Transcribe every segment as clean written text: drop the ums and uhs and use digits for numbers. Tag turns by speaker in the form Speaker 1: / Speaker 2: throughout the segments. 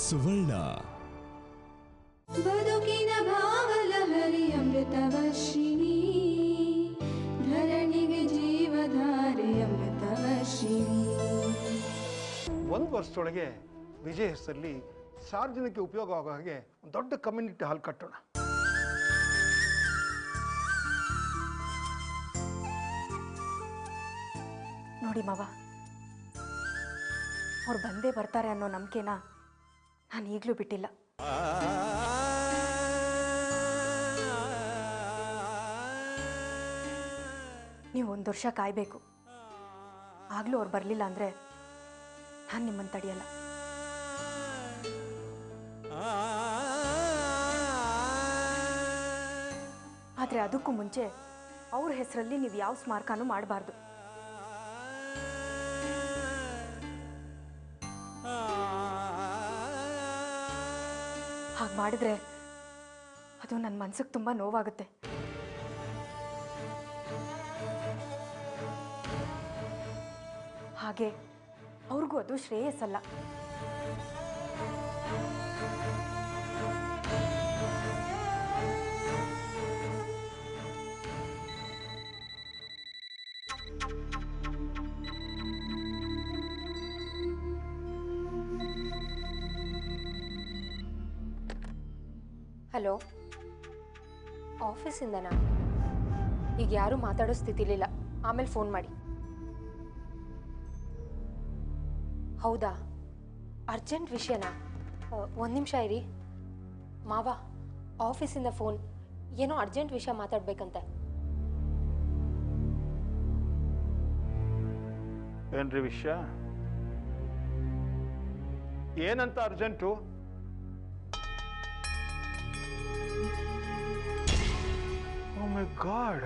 Speaker 1: ಸುವರ್ಣ.
Speaker 2: ಬದುಕಿನ ಭಾವಲಹರಿ ಅಮೃತವರ್ಷಿಣಿ, ಧರಣಿಗೆ ಜೀವಧಾರೆ ಅಮೃತವರ್ಷಿಣಿ.
Speaker 3: ಒಂದು ವರ್ಷದೊಳಗೆ ವಿಜಯ್ ಹೆಸರಲ್ಲಿ ಸಾರ್ವಜನಿಕ ಉಪಯೋಗ ಆಗೋ ಹಾಗೆ ಒಂದು ದೊಡ್ಡ ಕಮ್ಯುನಿಟಿ ಹಾಲ್ ಕಟ್ಟೋಣ.
Speaker 4: ನೋಡಿ ಮಾವ, ಅವ್ರು ಬಂದೇ ಬರ್ತಾರೆ ಅನ್ನೋ ನಂಬಿಕೆನ ನಾನು ಈಗಲೂ ಬಿಟ್ಟಿಲ್ಲ. ನೀವು ಒಂದು ವರ್ಷ ಕಾಯಬೇಕು. ಆಗಲೂ ಅವ್ರು ಬರಲಿಲ್ಲ ಅಂದರೆ ನಾನು ನಿಮ್ಮನ್ನು ತಡೆಯಲ್ಲ. ಆದರೆ ಅದಕ್ಕೂ ಮುಂಚೆ ಅವ್ರ ಹೆಸರಲ್ಲಿ ನೀವು ಯಾವ ಸ್ಮಾರಕನೂ ಮಾಡಬಾರ್ದು. ಹಾಗೆ ಮಾಡಿದ್ರೆ ಅದು ನನ್ನ ಮನಸ್ಸಿಗೆ ತುಂಬ ನೋವಾಗುತ್ತೆ. ಹಾಗೆ ಅವ್ರಿಗೂ ಅದು ಶ್ರೇಯಸ್ಸಲ್ಲ.
Speaker 5: ಹಲೋ, ಆಫೀಸಿಂದನಾ? ಈಗ ಯಾರೂ ಮಾತಾಡೋ ಸ್ಥಿತಿಲಿಲ್ಲ, ಆಮೇಲೆ ಫೋನ್ ಮಾಡಿ. ಹೌದಾ, ಅರ್ಜೆಂಟ್ ವಿಷಯನಾ? ಒಂದು ನಿಮಿಷ ಇರಿ ಮಾವ, ಆಫೀಸಿಂದ ಫೋನ್, ಏನೋ ಅರ್ಜೆಂಟ್ ವಿಷಯ ಮಾತಾಡ್ಬೇಕಂತೆ.
Speaker 3: ಏನ್ರಿ ವಿಷಯ? ಏನಂತ ಅರ್ಜೆಂಟು? Oh my God.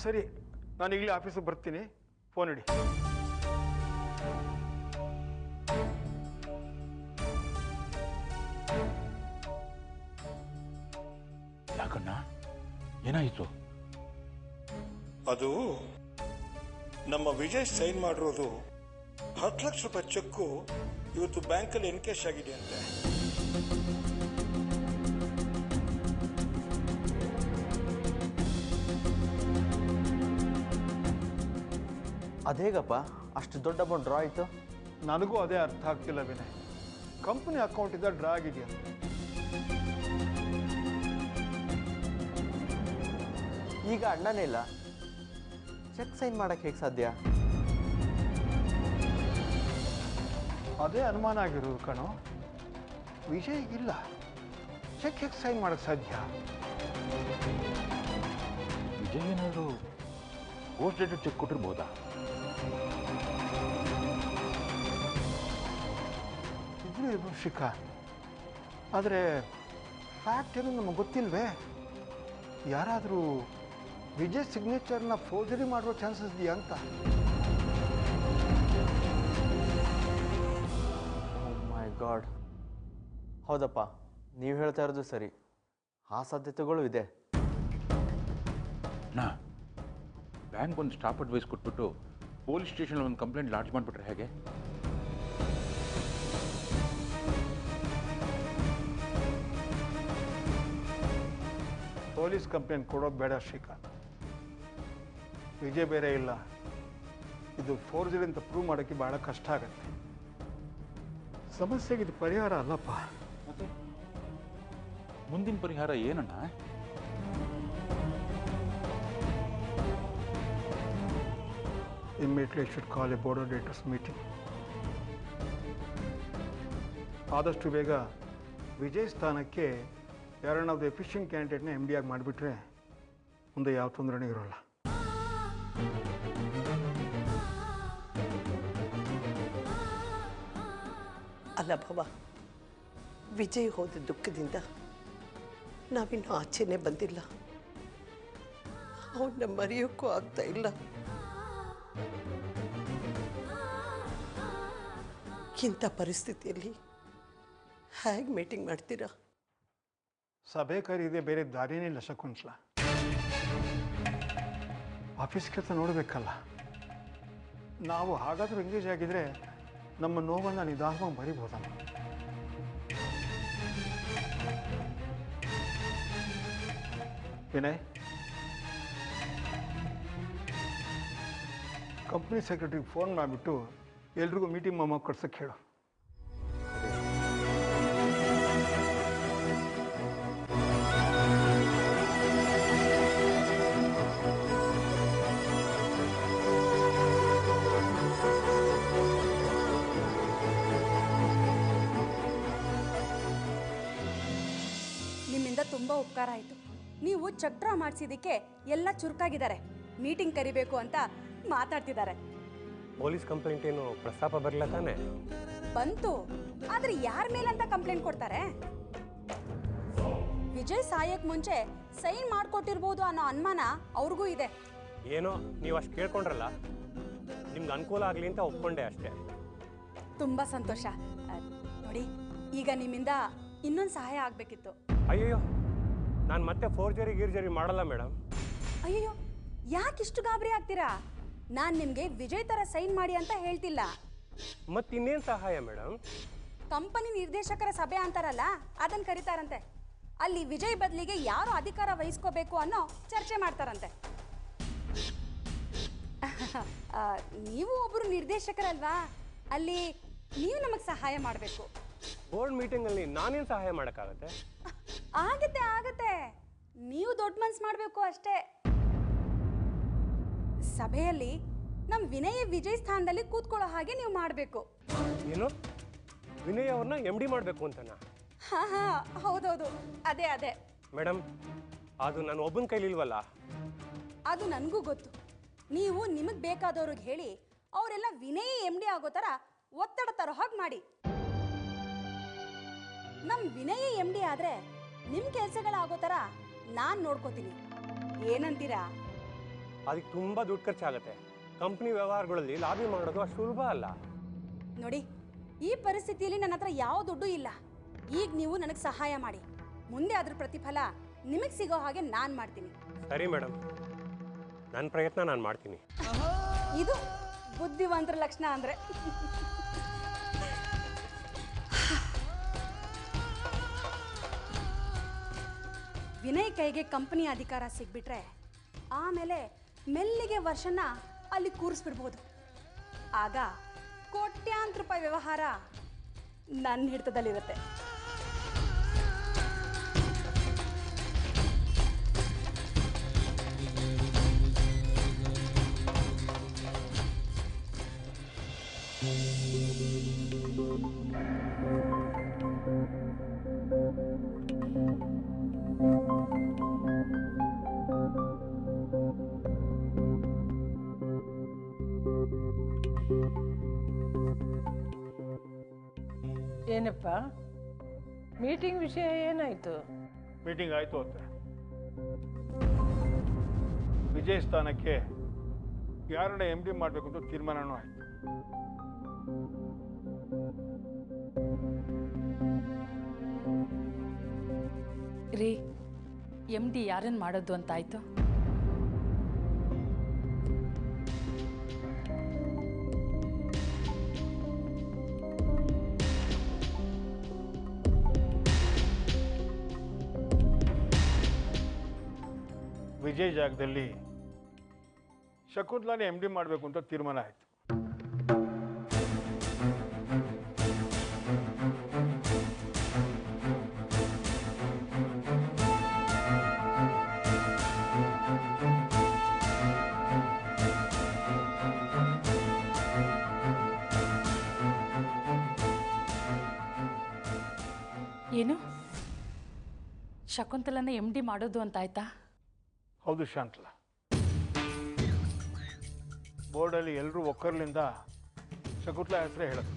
Speaker 3: ಸರಿ, ನಾನು ಈಗಲೇ ಆಫೀಸಿಗೆ ಬರ್ತೀನಿ, ಫೋನ್ ಇಡಿ.
Speaker 6: ಯಾಕಣ್ಣ, ಏನಾಯಿತು?
Speaker 7: ಅದು ನಮ್ಮ ವಿಜಯ್ ಸೈನ್ ಮಾಡಿರೋದು 10 ಲಕ್ಷ ರೂಪಾಯಿ ಚೆಕ್ಕು ಇವತ್ತು ಬ್ಯಾಂಕಲ್ಲಿ ಎನ್ಕೇಶ್ ಆಗಿದೆ ಅಂತೆ.
Speaker 8: ಅದೇಗಪ್ಪ ಅಷ್ಟು ದೊಡ್ಡ ಅಮೌಂಟ್ ಡ್ರಾ ಆಯಿತು?
Speaker 3: ನನಗೂ ಅದೇ ಅರ್ಥ ಆಗ್ತಿಲ್ಲ ವಿನಯ್. ಕಂಪನಿ ಅಕೌಂಟಿಂದ ಡ್ರಾ ಆಗಿದೆಯಂತೆ.
Speaker 8: ಈಗ ಅಣ್ಣನೇ ಇಲ್ಲ, ಚೆಕ್ ಸೈನ್ ಮಾಡಕ್ಕೆ ಹೇಗೆ ಸಾಧ್ಯ?
Speaker 3: ಅದೇ ಅನುಮಾನ ಆಗಿರೋದು ಕಣೋ. ವಿಜಯ್ ಇಲ್ಲ, ಚೆಕ್ ಹೇಗೆ ಸೈನ್ ಮಾಡಕ್ಕೆ ಸಾಧ್ಯ?
Speaker 6: ವಿಜಯ್ ಏನಾದರೂ ಪೋಸ್ಟ್ ಡೇಟೆಡ್ ಚೆಕ್ ಕೊಟ್ಟಿರ್ಬೋದಾ?
Speaker 3: ಇಬ್ಬರು ಇರ್ಬೋದು ಶಿಖಾ, ಆದರೆ ಫ್ಯಾಕ್ಟ್ ಏನು ನಮಗೆ ಗೊತ್ತಿಲ್ವೇ? ಯಾರಾದರೂ ವಿಜಯ್ ಸಿಗ್ನೇಚರ್ನ ಫೋರ್ಜರಿ ಮಾಡುವ ಚಾನ್ಸಸ್ ಇದೆಯಾ ಅಂತ.
Speaker 8: ಮೈ ಗಾಡ್, ಹೌದಪ್ಪ, ನೀವು ಹೇಳ್ತಾ ಇರೋದು ಸರಿ, ಆ ಸಾಧ್ಯತೆಗಳು ಇದೆ.
Speaker 6: ನಾ ಬ್ಯಾಂಕ್ ಒಂದು ಸ್ಟಾಪ್ ಅಡ್ವೈಸ್ ಕೊಟ್ಬಿಟ್ಟು ಪೊಲೀಸ್ ಸ್ಟೇಷನ್ ಒಂದು ಕಂಪ್ಲೇಂಟ್ ಲಾಡ್ಜ್ ಮಾಡಿಬಿಟ್ರೆ ಹೇಗೆ?
Speaker 3: ಪೊಲೀಸ್ ಕಂಪ್ಲೇಂಟ್ ಕೊಡೋದು ಬೇಡ ಶ್ರೀಕಾಂತ್. ವಿಜಯ್ ಬೇರೆ ಇಲ್ಲ, ಇದು ಫೋರ್ಜರಿ ಅಂತ ಪ್ರೂವ್ ಮಾಡೋಕ್ಕೆ ಭಾಳ ಕಷ್ಟ ಆಗುತ್ತೆ. ಸಮಸ್ಯೆಗೆ ಇದು ಪರಿಹಾರ ಅಲ್ಲಪ್ಪ.
Speaker 6: ಮತ್ತೆ ಮುಂದಿನ ಪರಿಹಾರ ಏನಣ್ಣ?
Speaker 3: Immediately I should call a board of directors meeting. ಆದಷ್ಟು ಬೇಗ ವಿಜಯ್ ಸ್ಥಾನಕ್ಕೆ ಯಾರನ್ನಾவது ಎಫಿಷಿಯಂಟ್ ಕ್ಯಾಂಡಿಡೇಟ್ನ MD ಆಗಿ ಮಾಡಿಬಿಟ್ರೆ ಮುಂದೆ ಯಾವ ತೊಂದರೆನೂ ಇರೋಲ್ಲ.
Speaker 9: ಅಲ್ಲ ಭವ, ವಿಜಯ್ ಹೋದ ದುಃಖದಿಂದ ನಾವಿನ್ನೂ ಆಚೆನೇ ಬಂದಿಲ್ಲ. ಅವನ್ನ ಮರೆಯೋಕ್ಕೂ ಆಗ್ತಾ ಇಲ್ಲ. ಇಂಥ ಪರಿಸ್ಥಿತಿಯಲ್ಲಿ ಹೇಗೆ ಮೀಟಿಂಗ್ ಮಾಡ್ತೀರಾ?
Speaker 3: ಸಭೆ ಕರೀದೆ, ಬೇರೆ ದಾರಿನೇ ಇಲ್ಲ ಶಕುಂತಲ. ಆಫೀಸ್ ಕೆಲಸ ನೋಡಬೇಕಲ್ಲ. ನಾವು ಹಾಗಾದರೂ ಎಂಗೇಜ್ ಆಗಿದ್ರೆ ನಮ್ಮ ನೋವನ್ನು ನಿಧಾನವಾಗಿ ಮರಿಬೋದಮ್ಮ. ವಿನಯ್, ಕಂಪ್ನಿ ಸೆಕ್ರೆಟರಿಗೆ ಫೋನ್ ಮಾಡಿಬಿಟ್ಟು ಎಲ್ರಿಗೂ ಮೀಟಿಂಗ್ ಮೊಮ್ಮ ಕೊಡ್ಸೋಕ್ಕೆ ಹೇಳು.
Speaker 1: ನಿಮ್ಮಿಂದ ತುಂಬ ಉಪಕಾರ ಆಯಿತು. ನೀವು ಚಕ್ರ ಮಾಡಿಸಿದ್ದಕ್ಕೆ ಎಲ್ಲ ಚುರುಕಾಗಿದ್ದಾರೆ. ಮೀಟಿಂಗ್ ಕರಿಬೇಕು ಅಂತ ಮಾತಾಡ್ತಿದ್ದಾರೆ.
Speaker 10: ಪೊಲೀಸ್ ಕಂಪ್ಲೇಂಟ್ ಏನು ಪ್ರಸ್ತಾಪ ಬರಲ್ಲ ತಾನೆ?
Speaker 1: ಬಂತು, ಆದ್ರೆ ಯಾರ ಮೇಲಂತ ಕಂಪ್ಲೇಂಟ್ ಕೊಡ್ತಾರೆ? ವಿಜಯ್ ಸಾಯಕ್ ಮುಂಚೆ ಸೈನ್ ಮಾಡ್ಕೊಟ್ಟಿರ್ಬೋದು ಅನ್ನೋ ಅನುಮಾನ ಅವ್ರಿಗೂ ಇದೆ.
Speaker 10: ಏನೋ ನೀವು ಅಷ್ಟು ಕೇಳ್ಕೊಂಡ್ರಲ್ಲ, ನಿಮ್ಗೆ ಅನುಕೂಲ ಆಗಲಿ ಅಂತ ಒಪ್ಕೊಂಡೆ ಅಷ್ಟೇ.
Speaker 1: ತುಂಬ ಸಂತೋಷ. ನೋಡಿ, ಈಗ ನಿಮ್ಮಿಂದ ಇನ್ನೊಂದು ಸಹಾಯ ಆಗಬೇಕಿತ್ತು.
Speaker 10: ಅಯ್ಯಯ್ಯೋ, ನಾನು ಮತ್ತೆ ಫೋರ್ಜರಿ ಗೀರ್ಜರಿ ಮಾಡಲ್ಲ ಮೇಡಮ್.
Speaker 1: ಅಯ್ಯೋ, ಯಾಕಿಷ್ಟು ಗಾಬರಿ ಆಗ್ತೀರಾ? ನಾನು ನಿಮಗೆ ವಿಜಯ್ ಥರ ಸೈನ್ ಮಾಡಿ ಅಂತ ಹೇಳ್ತಿಲ್ಲ.
Speaker 10: ಮತ್ತಿನ್ನೇನು ಸಹಾಯ ಮೇಡಮ್?
Speaker 1: ಕಂಪನಿ ನಿರ್ದೇಶಕರ ಸಭೆ ಅಂತಾರಲ್ಲ, ಅದನ್ನು ಕರೀತಾರಂತೆ. ಅಲ್ಲಿ ವಿಜಯ್ ಬದಲಿಗೆ ಯಾರು ಅಧಿಕಾರ ವಹಿಸ್ಕೋಬೇಕು ಅನ್ನೋ ಚರ್ಚೆ ಮಾಡ್ತಾರಂತೆ. ನೀವು ಒಬ್ಬರು ನಿರ್ದೇಶಕರಲ್ವಾ, ಅಲ್ಲಿ ನೀವು ನಮಗೆ ಸಹಾಯ ಮಾಡಬೇಕು.
Speaker 10: ಬೋರ್ಡ್ ಮೀಟಿಂಗಲ್ಲಿ ನಾನೇನು ಸಹಾಯ ಮಾಡೋಕ್ಕಾಗತ್ತೆ?
Speaker 1: ಆಗತ್ತೆ, ನೀವು ದೊಡ್ಡ ಮನ್ಸು ಮಾಡಬೇಕು ಅಷ್ಟೇ. ಸಭೆಯಲ್ಲಿ ನಮ್ಮ ವಿನಯ್ ವಿಜಯ್ ಸ್ಥಾನದಲ್ಲಿ ಕೂತ್ಕೊಳ್ಳೋ ಹಾಗೆ ನೀವು ಮಾಡಬೇಕು.
Speaker 10: ಏನು, ವಿನಯ್ ಅವ್ರನ್ನ MD ಮಾಡಬೇಕು ಅಂತನಾ?
Speaker 1: ಹಾ, ಹೌದೌದು, ಅದೇ.
Speaker 10: ಮೇಡಮ್, ಅದು ನಾನು ಒಬ್ಬನ ಕೈಲಿಲ್ವಲ್ಲ.
Speaker 1: ಅದು ನನಗೂ ಗೊತ್ತು. ನೀವು ನಿಮಗೆ ಬೇಕಾದವ್ರಿಗೆ ಹೇಳಿ ಅವರೆಲ್ಲ ವಿನಯ್ MD ಆಗೋ ಥರ ಒತ್ತಡ ತರೋ ಹಾಗೆ ಮಾಡಿ. ನಮ್ಮ ವಿನಯ್ MD ಆದರೆ ನಿಮ್ಮ ಕೆಲಸಗಳಾಗೋ ಥರ ನಾನು ನೋಡ್ಕೋತೀನಿ. ಏನಂತೀರಾ?
Speaker 10: ಅದಕ್ಕೆ ತುಂಬ ದುಡ್ಡು ಖರ್ಚಾಗುತ್ತೆ. ಕಂಪ್ನಿ ವ್ಯವಹಾರಗಳಲ್ಲಿ ಲಾಬಿ ಮಾಡೋದು ಅಷ್ಟು ಸುಲಭ ಅಲ್ಲ.
Speaker 1: ನೋಡಿ, ಈ ಪರಿಸ್ಥಿತಿಯಲ್ಲಿ ನನ್ನ ಹತ್ರ ಯಾವ ದುಡ್ಡು ಇಲ್ಲ. ಈಗ ನೀವು ನನಗೆ ಸಹಾಯ ಮಾಡಿ, ಮುಂದೆ ಅದ್ರ ಪ್ರತಿಫಲ ನಿಮಗೆ ಸಿಗೋ ಹಾಗೆ ನಾನು ಮಾಡ್ತೀನಿ.
Speaker 10: ಸರಿ ಮೇಡಮ್, ನನ್ನ ಪ್ರಯತ್ನ ನಾನು ಮಾಡ್ತೀನಿ.
Speaker 1: ಇದು ಬುದ್ಧಿವಂತರ ಲಕ್ಷಣ ಅಂದರೆ. ವಿನಯ್ ಕೈಗೆ ಕಂಪನಿ ಅಧಿಕಾರ ಸಿಗ್ಬಿಟ್ರೆ ಆಮೇಲೆ ಮೆಲ್ಲಿಗೆ ವರ್ಷನ ಅಲ್ಲಿ ಕೂರಿಸ್ಬಿಡ್ಬೋದು. ಆಗ ಕೋಟ್ಯಾಂತರ ರೂಪಾಯಿ ವ್ಯವಹಾರ ನನ್ನ ಹಿಡಿತದಲ್ಲಿರುತ್ತೆ.
Speaker 11: ಏನಪ್ಪ, ಮೀಟಿಂಗ್ ವಿಷಯ ಏನಾಯ್ತು?
Speaker 3: ಮೀಟಿಂಗ್ ಆಯಿತು ಅಂತ ವಿಜಯ್ ಸ್ಥಾನಕ್ಕೆ ಯಾರನ್ನ MD ಮಾಡಬೇಕು ಅಂತ ತೀರ್ಮಾನನೂ ಆಯಿತು.
Speaker 11: ರೀ, MD ಯಾರನ್ನು ಮಾಡೋದು ಅಂತಾಯ್ತು?
Speaker 3: ವಿಜಯ್ ಜಾಗದಲ್ಲಿ ಶಕುಂತಲಾನೇ MD ಮಾಡಬೇಕು ಅಂತ ತೀರ್ಮಾನ ಆಯಿತು.
Speaker 11: ಏನು, ಶಕುಂತಲನ MD ಮಾಡೋದು ಅಂತಾಯ್ತಾ?
Speaker 3: ಹೌದು ಶಾಂತಲಾ, ಬೋರ್ಡಲ್ಲಿ ಎಲ್ಲರೂ ಒಕ್ಕರ್ಲಿಂದ ಶಕುಂತಲಾ ಹೆಸರೇ ಹೇಳೋದು.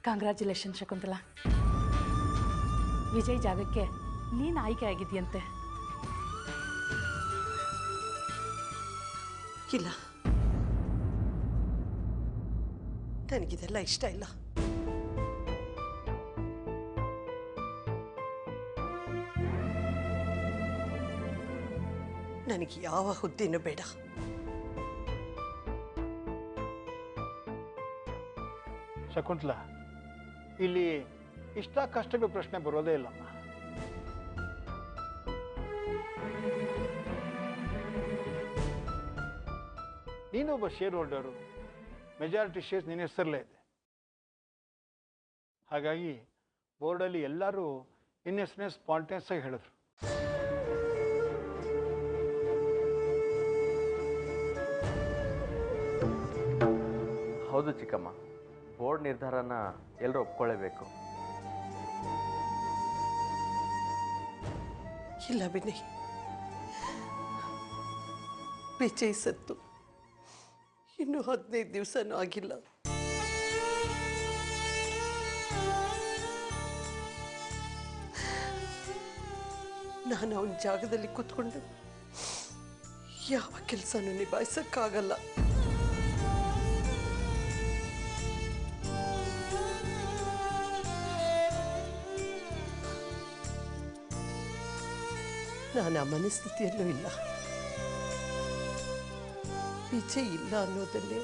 Speaker 11: ಕಂಗ್ರ್ಯಾಚುಲೇಷನ್ ಶಕುಂತಲಾ, ವಿಜಯ್ ಜಾಗಕ್ಕೆ ನೀನು ಆಯ್ಕೆ ಆಗಿದೆಯಂತೆ.
Speaker 9: ಇಲ್ಲ, ನನಗಿದೆಲ್ಲ ಇಷ್ಟ ಇಲ್ಲ. ನನಗೆ ಯಾವ ಹುದ್ದೆನೂ ಬೇಡ.
Speaker 3: ಶಕುಂತಲ, ಇಲ್ಲಿ ಇಷ್ಟ ಕಷ್ಟಗಳ ಪ್ರಶ್ನೆ ಬರೋದೇ ಇಲ್ಲಮ್ಮ. ನೀನೊಬ್ಬ ಶೇರ್ ಹೋಲ್ಡರು, ಮೆಜಾರಿಟಿ ಶೇರ್ಸ್ ನಿನ್ನ ಹೆಸರಲ್ಲೇ ಇದೆ. ಹಾಗಾಗಿ ಬೋರ್ಡಲ್ಲಿ ಎಲ್ಲರೂ ನಿನ್ನ ಹೆಸರನ್ನೇ ಸ್ಪಾಂಟೇನಿಯಸ್ ಆಗಿ ಹೇಳಿದ್ರು.
Speaker 8: ಹೌದು ಚಿಕ್ಕಮ್ಮ, ಬೋರ್ಡ್ ನಿರ್ಧಾರನ ಎಲ್ಲರೂ ಒಪ್ಕೊಳ್ಳೇಬೇಕು.
Speaker 9: ಇಲ್ಲ ವಿನಯ್, ವಿಜಯ್ ಸತ್ತು ಇನ್ನೂ 15 ದಿವಸನೂ ಆಗಿಲ್ಲ. ನಾನು ಅವನ ಜಾಗದಲ್ಲಿ ಕೂತ್ಕೊಂಡು ಯಾವ ಕೆಲಸನೂ ನಿಭಾಯಿಸಕ್ಕಾಗಲ್ಲ. ನಾನು ಆ ಮನಸ್ಥಿತಿಯಲ್ಲೂ ಇಲ್ಲ. ವಿಜಯ್ ಇಲ್ಲ ಅನ್ನೋದನ್ನೇ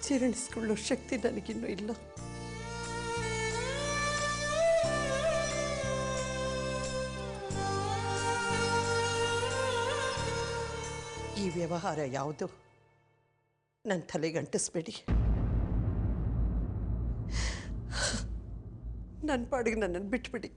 Speaker 9: ಜೀರ್ಣಿಸ್ಕೊಳ್ಳೋ ಶಕ್ತಿ ನನಗಿನ್ನೂ ಇಲ್ಲ. ಈ ವ್ಯವಹಾರ ಯಾವುದು ನನ್ನ ತಲೆಗೆ ಅಂಟಿಸ್ಬೇಡಿ. ನನ್ನ ಪಾಡಿಗೆ ನನ್ನನ್ನು ಬಿಟ್ಬಿಡಿ.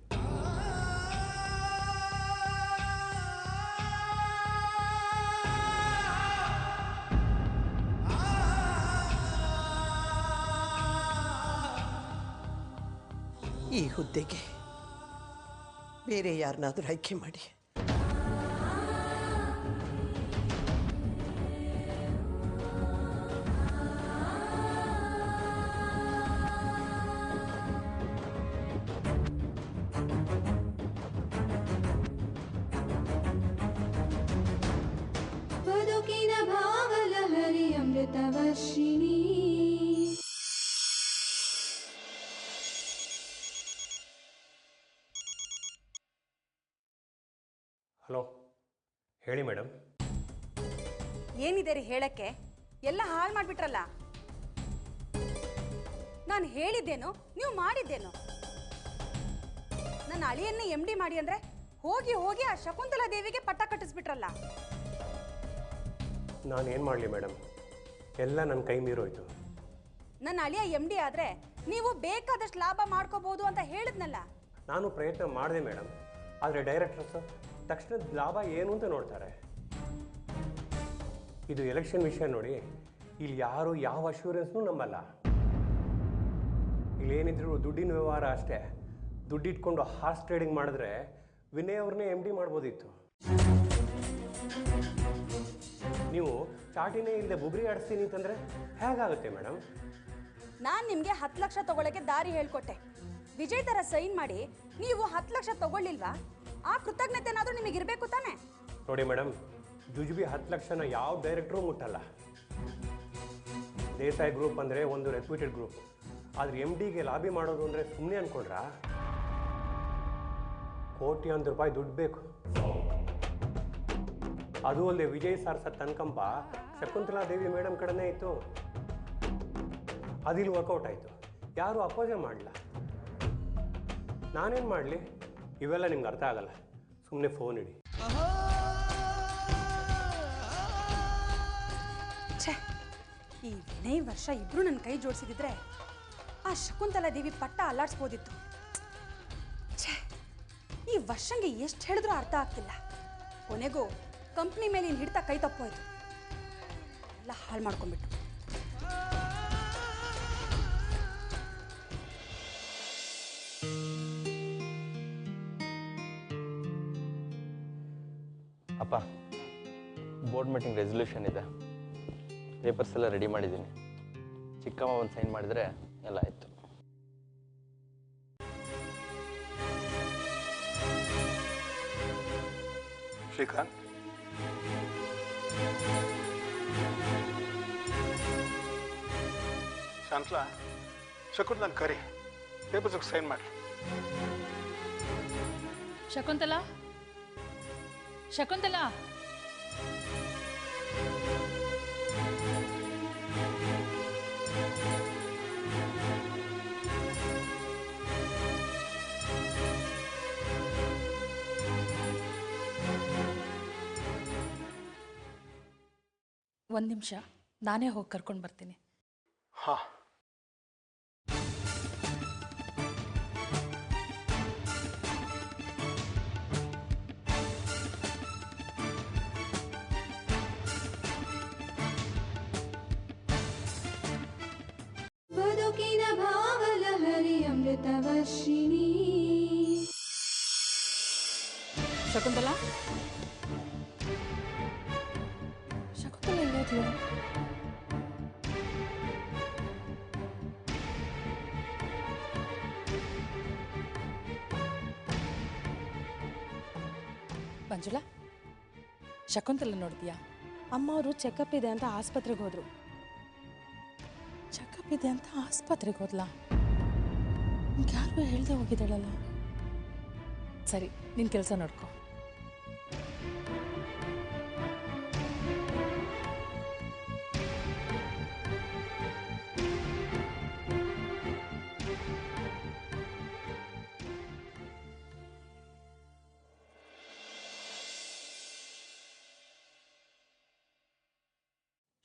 Speaker 9: ಈ ಹುದ್ದೆಗೆ ಬೇರೆ ಯಾರನ್ನಾದರೂ ಆಯ್ಕೆ ಮಾಡಿ.
Speaker 2: ಬದುಕಿನ ಭಾವಲಹರಿ ಅಮೃತವರ್ಷಿಣಿ.
Speaker 10: ಹಲೋ, ಹೇಳಿ ಮೇಡಮ್.
Speaker 1: ಏನಿದೆ ರೀ ಹೇಳಕ್ಕೆ? ಎಲ್ಲ ಹಾಳು ಮಾಡಿಬಿಟ್ರಲ್ಲ. ನಾನು ಹೇಳಿದ್ದೇನು, ನೀವು ಮಾಡಿದ್ದೇನು? ನನ್ನ ಅಳಿಯನ್ನೇ MD ಮಾಡಿ ಅಂದರೆ ಹೋಗಿ ಹೋಗಿ ಆ ಶಕುಂತಲಾ ದೇವಿಗೆ ಪಟ್ಟ ಕಟ್ಟಿಸ್ಬಿಟ್ರಲ್ಲ.
Speaker 10: ನಾನೇನು ಮಾಡಲಿ ಮೇಡಮ್, ಎಲ್ಲ ನನ್ನ ಕೈ ಮೀರೋಯ್ತು.
Speaker 1: ನನ್ನ ಅಳಿಯ MD ಆದರೆ ನೀವು ಬೇಕಾದಷ್ಟು ಲಾಭ ಮಾಡ್ಕೋಬಹುದು ಅಂತ ಹೇಳಿದ್ನಲ್ಲ.
Speaker 10: ನಾನು ಪ್ರಯತ್ನ ಮಾಡಿದೆ ಮೇಡಮ್, ಆದರೆ ಡೈರೆಕ್ಟರ್ಸು ತಕ್ಷಣದ ಲಾಭ ಏನು ಅಂತ ನೋಡ್ತಾರೆ. ಇದು ಎಲೆಕ್ಷನ್ ವಿಷಯ ನೋಡಿ, ಇಲ್ಲಿ ಯಾರು ಯಾವ ಅಶ್ಯೂರೆನ್ಸ್ನೂ ನಂಬಲ್ಲ. ಇಲ್ಲೇನಿದ್ರು ದುಡ್ಡಿನ ವ್ಯವಹಾರ ಅಷ್ಟೇ. ದುಡ್ಡಿಟ್ಕೊಂಡು ಹಾರ್ಸ್ ಟ್ರೇಡಿಂಗ್ ಮಾಡಿದ್ರೆ ವಿನಯ್ ಅವ್ರನ್ನೇ MD ಮಾಡ್ಬೋದಿತ್ತು. ನೀವು ಚಾಟಿನೇ ಇಲ್ಲದೆ ಬುಬ್ರಿ ಆಡಿಸ್ತೀನಿ ಅಂತಂದರೆ ಹೇಗಾಗುತ್ತೆ ಮೇಡಮ್?
Speaker 1: ನಾನು ನಿಮಗೆ 10 ಲಕ್ಷ ತಗೊಳ್ಳೋಕ್ಕೆ ದಾರಿ ಹೇಳ್ಕೊಟ್ಟೆ. ವಿಜಯ್ ಥರ ಸೈನ್ ಮಾಡಿ ನೀವು 10 ಲಕ್ಷ ತಗೊಳ್ಳಿಲ್ವಾ? ಆ ಕೃತಜ್ಞತೆನಾದರೂ ನಿಮಗಿರಬೇಕು ತಾನೆ?
Speaker 10: ನೋಡಿ ಮೇಡಮ್, ಜುಜುಬಿ 10 ಲಕ್ಷನ ಯಾವ ಡೈರೆಕ್ಟ್ರೂ ಮುಟ್ಟಲ್ಲ. ದೇಸಾಯಿ ಗ್ರೂಪ್ ಅಂದರೆ ಒಂದು ರೆಪ್ಯೂಟೆಡ್ ಗ್ರೂಪ್. ಆದರೆ MDಗೆ ಲಾಬಿ ಮಾಡೋದು ಅಂದರೆ ಸುಮ್ಮನೆ ಅಂದ್ಕೊಂಡ್ರಾ? ಕೋಟ್ಯಾಂತರ ರೂಪಾಯಿ ದುಡ್ಡು ಬೇಕು. ಅದು ಅಲ್ಲದೆ ವಿಜಯ್ ಸರ್ ಸತ್ತ ಅನ್ಕಂಪ ಶಕುಂತಲಾ ದೇವಿ ಮೇಡಮ್ ಕಡೆನೇ ಇತ್ತು. ಅದಿಲ್ಲಿ ವರ್ಕೌಟ್ ಆಯಿತು. ಯಾರೂ ಅಪೋಸೇ ಮಾಡಲಿಲ್ಲ. ನಾನೇನು ಮಾಡಲಿ? ಇವೆಲ್ಲ ನಿಮ್ಗೆ ಅರ್ಥ ಆಗಲ್ಲ. ಸುಮ್ಮನೆ ಫೋನ್ ಇಡಿ.
Speaker 1: ಛೇ, ಈ ವಿನಯ್ ವರ್ಷ ಇಬ್ರು ನನ್ನ ಕೈ ಜೋಡಿಸಿದ್ರೆ ಆ ಶಕುಂತಲಾ ದೇವಿ ಪಟ್ಟ ಅಲ್ಲಾಡಿಸ್ಬೋದಿತ್ತು. ಛೇ, ಈ ವರ್ಷಂಗೆ ಎಷ್ಟು ಹೇಳಿದ್ರೂ ಅರ್ಥ ಆಗ್ತಿಲ್ಲ. ಕೊನೆಗೂ ಕಂಪ್ನಿ ಮೇಲೆ ಇನ್ನು ಹಿಡ್ತಾ ಕೈ ತಪ್ಪೋಯ್ತು. ಎಲ್ಲ ಹಾಳು ಮಾಡ್ಕೊಂಡ್ಬಿಟ್ಟು.
Speaker 8: ಅಪ್ಪ, ಬೋರ್ಡ್ ಮೀಟಿಂಗ್ ರೆಸಲ್ಯೂಷನ್ ಇದೆ. ಪೇಪರ್ಸ್ ಎಲ್ಲ ರೆಡಿ ಮಾಡಿದ್ದೀನಿ. ಚಿಕ್ಕಮ್ಮ ಒಂದು ಸೈನ್ ಮಾಡಿದರೆ ಎಲ್ಲ ಆಯಿತು.
Speaker 3: ಶ್ರೀಕಾಂತ್, ಶಾಂತಲಾ, ಶಕುಂತಲಾ ಕರಿ, ಪೇಪರ್ಸ್ಗೆ ಸೈನ್ ಮಾಡಿ.
Speaker 11: ಶಕುಂತಲಾ, ಶಕುಂತಲಾ, ಒಂದು ನಿಮಿಷ, ನಾನೇ ಹೋಗಿ ಕರ್ಕೊಂಡು ಬರ್ತೀನಿ.
Speaker 3: ಹಾಂ.
Speaker 2: ಬದುಕಿನ ಭಾವಲಹರಿ ಅಮೃತವರ್ಷಿಣಿ.
Speaker 11: ಶಕುಂತಲಾ, ಶಕುಂತಲಾ ಎಲ್ಲೋದ್ಲು? ಮಂಜುಳಾ, ಶಕುಂತಲ ನೋಡಿದ್ಯಾ?
Speaker 12: ಅಮ್ಮ ಅವರು ಚೆಕಪ್ ಇದೆ ಅಂತ ಆಸ್ಪತ್ರೆಗೆ ಹೋದ್ರು.
Speaker 11: ಚೆಕಪ್ ಇದೆ ಅಂತ ಆಸ್ಪತ್ರೆಗೆ ಹೋದ್ಲಾ? ಯಾರಿಗೂ ಹೇಳ್ದೆ ಹೋಗಿದ್ದಾಳಲ್ಲ. ಸರಿ, ನಿನ್ನ ಕೆಲಸ ನೋಡ್ಕೊ.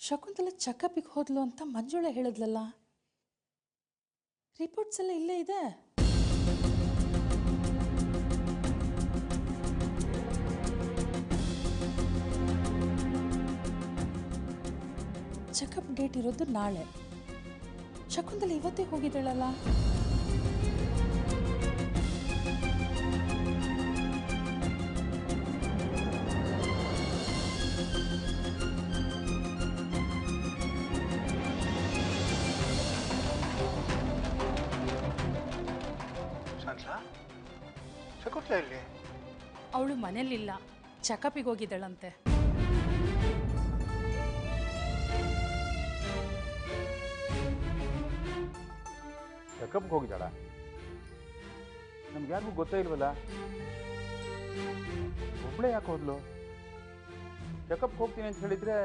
Speaker 11: ಶಕುಂತಲ ಚೆಕಪ್ಪಿಗೆ ಹೋದ್ಲು ಅಂತ ಮಂಜುಳ ಹೇಳಿದ್ಲಲ್ಲ. ರಿಪೋರ್ಟ್ಸ್ ಎಲ್ಲ ಇಲ್ಲೇ ಇದೆ. ಚೆಕಪ್ ಡೇಟ್ ಇರೋದು ನಾಳೆ. ಶಕುಂತಲ ಇವತ್ತೇ ಹೋಗಿದ್ದಾಳಲ್ಲ.
Speaker 3: ಶಕುಂತಲಾ ಇಲ್ಲಿ?
Speaker 11: ಅವಳು ಮನೇಲಿಲ್ಲ, ಚೆಕಪ್ಪಿಗೆ ಹೋಗಿದ್ದಾಳಂತೆ.
Speaker 6: ಚೆಕಪ್ಗೆ ಹೋಗಿದ್ದಾಳ? ನಮ್ಗೆ ಯಾರಿಗೂ ಗೊತ್ತೇ ಇಲ್ವಲ್ಲ. ಒಬ್ಬಳೇ ಯಾಕೆ ಹೋದ್ಲು? ಚೆಕಪ್ಗೆ ಹೋಗ್ತೀನಿ ಅಂತ ಹೇಳಿದ್ರೆ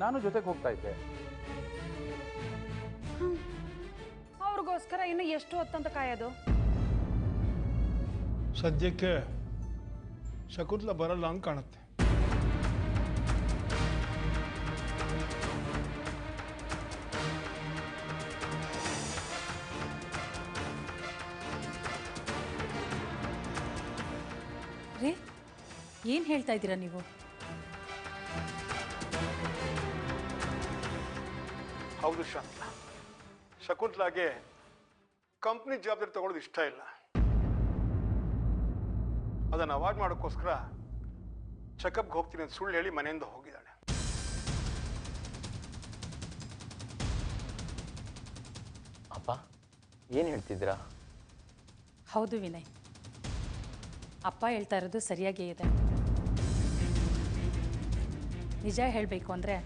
Speaker 6: ನಾನು ಜೊತೆಗೆ ಹೋಗ್ತಾ ಇದ್ದೆ.
Speaker 12: ಅವ್ರಿಗೋಸ್ಕರ ಇನ್ನು ಎಷ್ಟು ಹೊತ್ತಂತ ಕಾಯೋದು?
Speaker 3: ಸದ್ಯಕ್ಕೆ ಶಕುಂತಲಾ ಬರಲ್ಲ ಅಂತ ಕಾಣುತ್ತೆ.
Speaker 11: ರೇ, ಏನು ಹೇಳ್ತಾ ಇದ್ದೀರಾ ನೀವು?
Speaker 3: ಹೌದು ಶಾಂತ, ಶಕುಂತಲಾಗೆ ಕಂಪ್ನಿ ಜವಾಬ್ದಾರಿ ತಗೊಳ್ಳೋದು ಇಷ್ಟ ಇಲ್ಲ. ಅದನ್ನು ಅವಾಯ್ಡ್ ಮಾಡೋಕ್ಕೋಸ್ಕರ ಚೆಕಪ್ಗೆ ಹೋಗ್ತೀನಿ ಅಂತ ಸುಳ್ಳು ಹೇಳಿ ಮನೆಯಿಂದ ಹೋಗಿದ್ದಾಳೆ.
Speaker 8: ಅಪ್ಪ, ಏನು ಹೇಳ್ತಿದ್ದೀರಾ?
Speaker 11: ಹೌದು ವಿನಯ್, ಅಪ್ಪ ಹೇಳ್ತಾ ಇರೋದು ಸರಿಯಾಗೇ ಇದೆ. ನಿಜ ಹೇಳಬೇಕು ಅಂದರೆ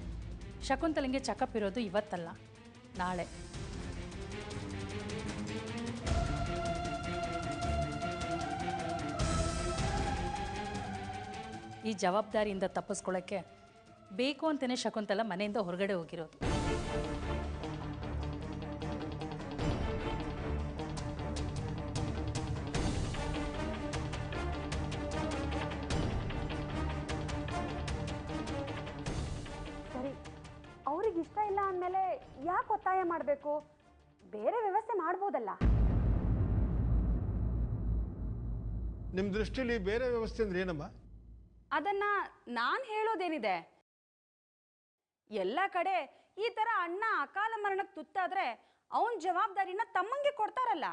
Speaker 11: ಶಕುಂತಲಿಗೆ ಚೆಕಪ್ ಇರೋದು ಇವತ್ತಲ್ಲ, ನಾಳೆ. ಈ ಜವಾಬ್ದಾರಿಯಿಂದ ತಪ್ಪಿಸ್ಕೊಳ್ಳೋಕ್ಕೆ ಬೇಕು ಅಂತಲೇ ಶಕುಂತಲ ಮನೆಯಿಂದ ಹೊರಗಡೆ ಹೋಗಿರೋದು.
Speaker 12: ಸರಿ, ಅವ್ರಿಗೆ ಇಷ್ಟ ಇಲ್ಲ ಅಂದಮೇಲೆ ಯಾಕೆ ಒತ್ತಾಯ ಮಾಡಬೇಕು? ಬೇರೆ ವ್ಯವಸ್ಥೆ ಮಾಡ್ಬೋದಲ್ಲ.
Speaker 3: ನಿಮ್ಮ ದೃಷ್ಟಿಯಲ್ಲಿ ಬೇರೆ ವ್ಯವಸ್ಥೆ ಅಂದ್ರೆ ಏನಮ್ಮ?
Speaker 12: ಅದನ್ನ ನಾನು ಹೇಳೋದೇನಿದೆ? ಎಲ್ಲ ಕಡೆ ಈ ತರ ಅಣ್ಣ ಅಕಾಲ ಮರಣಕ್ಕೆ ತುತ್ತಾದ್ರೆ ಅವನ ಜವಾಬ್ದಾರಿನ ತಮ್ಮಂಗೆ ಕೊಡ್ತಾರಲ್ಲ.